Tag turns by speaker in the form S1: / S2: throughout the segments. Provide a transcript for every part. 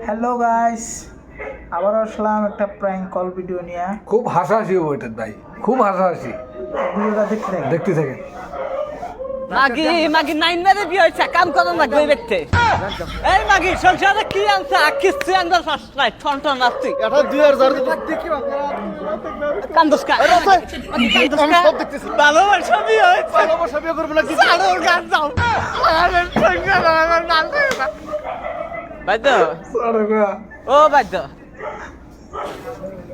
S1: Hello guys, আবার আসলাম একটা prank call video নিয়ে।
S2: খুব হাসাহাসি হবে এটা ভাই, খুব হাসাহাসি।
S1: ভিডিওটা দেখতে
S2: থাকেন।
S3: মাগি মাগি নাইন মেরে বিয়ে হয়েছে, কাম করো না গই দেখতে। এই মাগি সংসারে কি আনছে? কিচ্ছু আনবার ফার্স্ট রাইট ঠন ঠন নাচছি।
S4: এটা 2000
S3: কান্দস কা ভালোবাসা বিয়ে হয়েছে,
S4: ভালোবাসা বিয়ে করবে না কি?
S3: ছাড়ো গান যাও। আরে সংসার আমার নাচে না। বাইদ ও বাইদ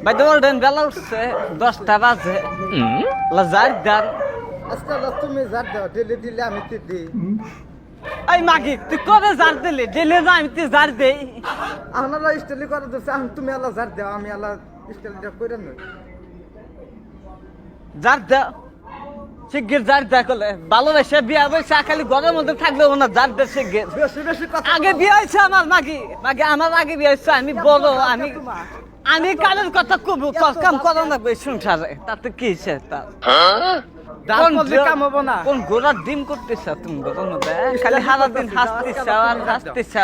S3: বাইদ ওল্ডেন বেলা উঠছে 10টা বাজে। লাজার দান
S4: আজকে তুমি জার দাও, দিলে দিলে আমি তে দিই।
S3: এই মাগি তুই কবে জার দিলি? দিলে না আমি তুই জার দেই।
S4: আপনারা স্টাইলি করে দিচ্ছে, তুমি আল্লাহ জার দাও, আমি আল্লাহ স্টাইলটা করে নই।
S3: জার দে শিগগির জার দে কলে ভালোবেসে বিয়া বইছে, খালি ঘরের মধ্যে থাকলে না জার দে শিগগির।
S4: বেশি বেশি কথা
S3: আগে বিয়ে হয়েছে আমার মাগি, মাগি আমার আগে বিয়ে হয়েছে। আমি বড়, আমি কালের কথা কব, কাম করা লাগবে সংসারে, তাতে কি হয়েছে? তার
S4: দাঁত পড়লে কাম হবো না।
S3: কোন ঘোড়ার ডিম করতেছ তুমি ঘরের মধ্যে? খালি সারা দিন হাসতেছ আর হাসতেছ।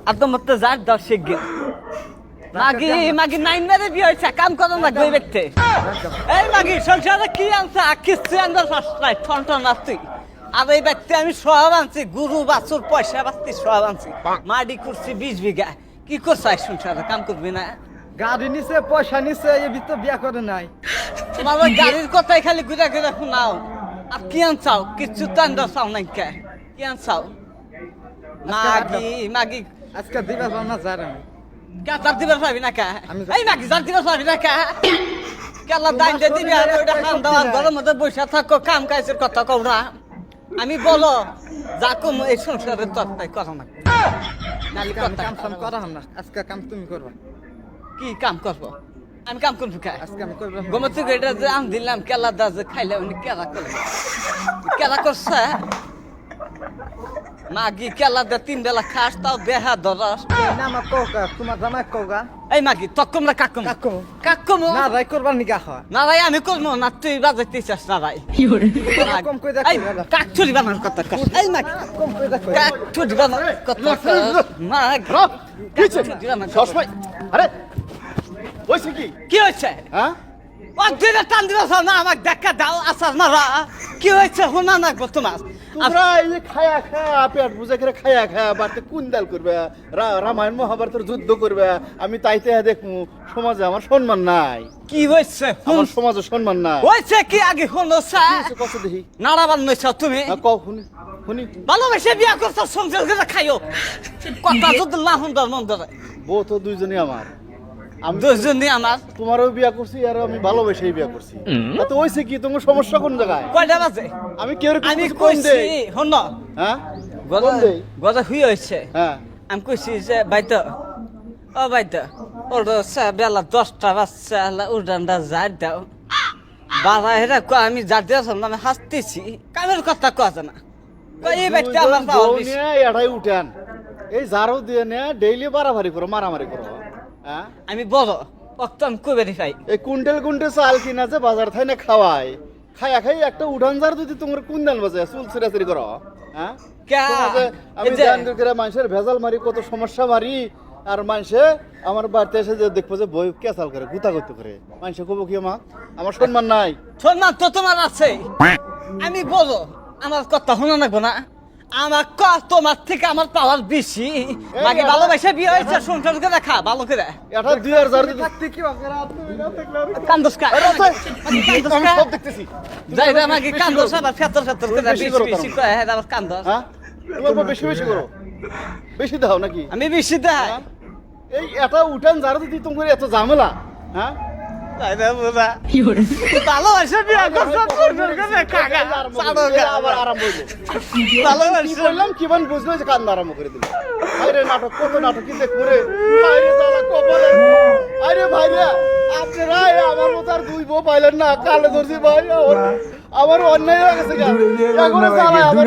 S3: আর তোমার তো জার দাও শিগগির। মাগি মাগি নাইন মেরে বিয়ে হয়েছে, কাম করা লাগবে দেখতে। এই মাগি সংসারে কি আনছে? কিচ্ছু আনবার ফার্স্ট রাইট ঠন ঠন নাচছি। আর এই ব্যক্তি আমি সব আনছি, গুরু বাছুর পয়সা বাঁচতি সব আনছি। মাটি করছি 20 বিঘা। কি করছ সংসারে? কাম করবি না?
S4: গাড়ি নিছে, পয়সা নিছে, এই ভিতর বিয়া করে নাই।
S3: তোমার ওই গাড়ির কথাই খালি ঘুরে ঘুরে শোনাও। আর কি আনছাও? কিচ্ছু তো আনতে চাও নাই কে? কি আনছাও? মাগি মাগি
S4: আজকে দিবা না জার আমি।
S3: কে জার দিবার পাবি না কে?
S4: আমি
S3: এই মাগি জার দিবার পাবি না কে? কেলা দাইন দিয়ে দিবি আর ওইটা খান দাওয়ার ঘরের মধ্যে বসে থাকো, কাম কাজের কথা কও না। আমি বলো যা কম এই সংসারের তত্ত্বাই করো না। নালি
S4: আমি
S3: কথা
S4: কাম সাম করা হম না, আজকে কাম তুমি করবা।
S3: কি কাম করবো? আমি কাম করবো কে?
S4: আজকে আমি করব।
S3: গমতে এটা যে আম দিলাম কেলা দা যে খাইলে উনি কেলা করবে, কেলা করছে। মাগি কেলা দে 3 বেলা খাস, তাও বেহা ধরস।
S4: নাম কোকা, তোমার জামাই কোকা।
S3: এই মাগি তকম না কাকুম
S4: কাকু
S3: কাকুম
S4: না রাই করবার নিগা হয়।
S3: না ভাই আমি করবো না, তুই বাজাইতে চাস না ভাই।
S4: কম কই দেখ।
S3: এই কাকচুরি বানার কথা কর। এই মাগি
S4: কম কই দেখ।
S3: কাকচুরি বানার কথা কর। মাগ কাকচুরি বানার কথা
S4: সসময় আরে হইছে কি?
S3: কি হয়েছে?
S4: হ্যাঁ
S3: অদ্ভুত টান দিবস না, আমাকে দেখা দাও আসার মারা। কি হয়েছে শোনা না গো তোমার?
S4: তোমরা এই যে খায়া খায়া পেট বুঝে করে খায়া খায়া বাড়তে কুন্দাল করবে, রামায়ণ মহাভারতের যুদ্ধ করবে, আমি তাইতে দেখমু সমাজে আমার সম্মান নাই।
S3: কি হয়েছে?
S4: আমার সমাজে সম্মান নাই।
S3: হয়েছে কি আগে শোনো
S4: কত দেখি
S3: নাড়াবার নইছ তুমি?
S4: কও শুনি শুনি।
S3: ভালোবেসে বিয়া করছো, সংসার করে খাইও। কথা যদি না শুনবার মন করে।
S4: বউ তো দুইজনই আমার। আমি
S3: দুজনই আমার।
S4: তোমারও বিয়া করছি আর আমি ভালোবেসেই বিয়া করছি। তো হইছে কি, তোমার সমস্যা কোন জায়গায়?
S3: কয়টা বাজে?
S4: আমি কি এরকম
S3: আমি
S4: কিছু কম
S3: কইছি
S4: দেই?
S3: শোন,
S4: হ্যাঁ
S3: গজা
S4: কম দেই?
S3: গজা হুই হয়েছে।
S4: হ্যাঁ
S3: আমি কইছি যে বাইতো, ও বাইতো, ওর বেলা 10টা বাজছে, উড়ানটা যার দাও। বাবা হেরা আমি যার দিয়েছিলাম না, আমি হাসতেছি। কামের কথা কথা না। এই ব্যক্তি আমার
S4: দুইজন বউ নিয়ে এটাই উঠান, এই জারো দিয়ে নিয়ে ডেইলি বাড়াবাড়ি করো, মারামারি করো। হ্যাঁ
S3: আমি বড় অক্তম কবে খাই।
S4: এই কুইন্টাল কুইন্টাল চাল কিনা যে বাজার থাই না খাওয়াই, খাইয়া খাই একটা উঠান জার যদি তোমার কুইন্টাল বাজে চুল ছিঁড়াছিড়ি করো। হ্যাঁ
S3: কে?
S4: তোমাকে আমি
S3: এই যে-
S4: জান করে মানুষের ভেজাল মারি, কত সমস্যা মারি। আর মানুষে আমার বাড়িতে এসে যে দেখবো যে বই কেসাল করে গুতা করতে করে, মানুষে কব কি আমার সম্মান নাই।
S3: সম্মান তো তোমার আছে। আমি বলো আমার কথা শোনা লাগবো না? আমার তোমার থেকে আমার পাওয়ার বেশি। বাকি ভালোবাসা বিয়ে হয়েছে, সংসার করে দেখা ভালো করে।
S4: এটা 2000 থাকতে কি
S3: কান্দস কা
S4: আমি সব দেখতেছি।
S3: যাই রে আমাকে কান্দস, আবার ফেতর ফেতর করে
S4: বেশি
S3: বেশি
S4: করো
S3: বেশি
S4: তার
S3: করে আবার কান্দস।
S4: হ্যাঁ তোমার উপর বেশি বেশি করো, বেশি দাও নাকি?
S3: আমি বেশি দেয়।
S4: হ্যাঁ? এই এটা উঠান যারা যদি তোমার এত ঝামেলা। হ্যাঁ
S3: তাই না বুঝা ভালোবাসা বিয়ে করছো, সংসার করে খাগা চালো গা।
S4: আবার আরম্ভ হইলো। কি
S3: ভালোবাসা
S4: বললাম কি বান বুঝলো যে কান্না আরম্ভ করে দিল। আরে নাটক, কত নাটক কি দেখবো রে। আরে জ্বালা কপালে। আরে ভাইরা আপনারা আমার মতো আর দুই বউ পাইলেন না, কালে ধরছি ভাই। আমার অন্যায় হয়ে গেছে কেন? এখন জ্বালা আমার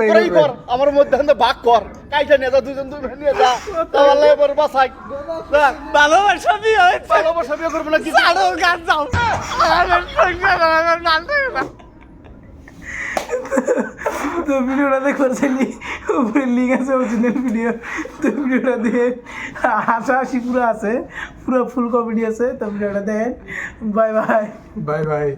S4: তোরাই কর, আমার মধ্যে ভাগ কর, কাইটা নিয়ে যা, দুজন দুই নিয়ে যা, তাহলে এবার বাসাই।
S3: ভালোবাসা বিয়ে হয়েছে,
S4: ভালোবাসা বিয়ে করবো না কি?
S3: চালো গা যাও। আমার সংসার আমার নাম
S1: তো ভিডিওটা দেখবার চাইলি উপরে লিঙ্ক আছে অরিজিনাল ভিডিও, তো ভিডিওটা দিয়ে হাসাহাসি পুরো আছে, পুরো ফুল কমেডি আছে, তো ভিডিওটা দেখেন। Bye bye.
S2: Bye bye.